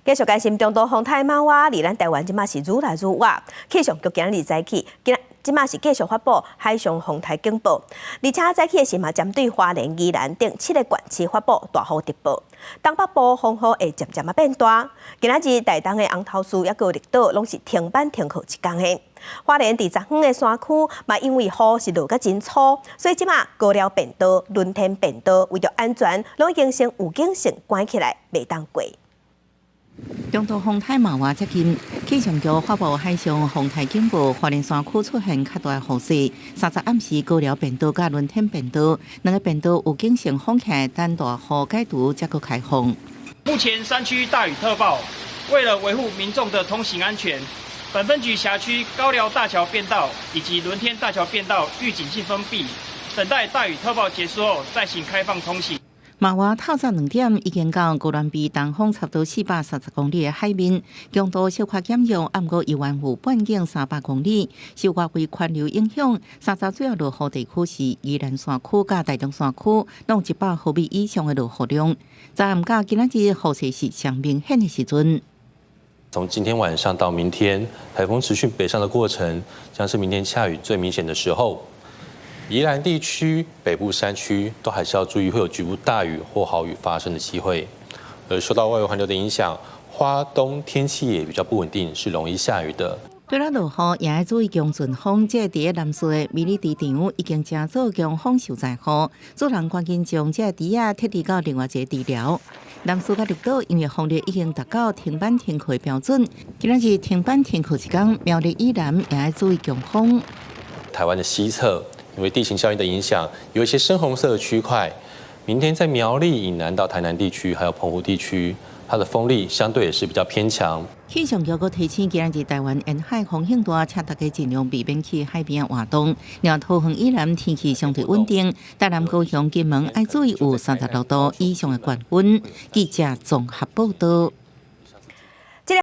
继续关心中东风台猫蛙，离咱台湾即马是愈来愈晚。气象局今日早起，即马是继续发布海上风台警报，而且早起的时嘛针对花莲、宜兰等7个县市发布大雨特报。东北部风雨会渐渐变大。今仔日台东的红头树也有绿岛，拢是停班停课一天的。花莲伫十远的山区嘛，因为雨是落甲真粗，所以即马高寮变道、轮天变道，为着安全，拢已经先有警线关起来，袂当过。中东风台毛蛙接近，气象局发布海上风台警报，花莲山区出现较大雨势。30暗时高寮变道甲轮天变道2个变道有警线封起来，等大雨解除才可开放。目前山区大雨特报，为了维护民众的通行安全，本分局辖区高寮大桥变道以及轮天大桥变道预警性封闭，等待大雨特报结束后再行开放通行。毛蛙透早2点已经到高兰比东方差不多430公里的海面，强度小可减弱，暗过1万户半径300公里。受外围环流影响，3主要落雨地区是宜兰山区甲台中山区，拢100毫米以上的落雨量。早暗甲今仔日雨势是上明显的时阵。从今天晚上到明天，台风持续北上的过程，将是明天下雨最明显的时候。宜兰地区北部山区都还是要注意，会有局部大雨或豪雨发生的机会。而受到外围环流的影响，花东天气也比较不稳定，是容易下雨的。对了，落雨也要注意强阵风，这伫个南势的米里地场已经正做强风受灾户，主人赶紧将这池仔撤离到另外一个治疗。南势甲绿岛因为风力已经达到停班停课的标准，今仔日停班停课一天，苗栗以南也要注意强风。台湾的西侧因为地形效应的影响，有一些深红色的区块。明天在苗栗以南到台南地区，还有澎湖地区，它的风力相对也是比较偏强。气象局佫提醒，今日台湾沿海风险大，请大家尽量避免去海边活动。然后桃园以南天气相对稳定，台南高雄、金门要注意有36度以上的高温。记者综合报道。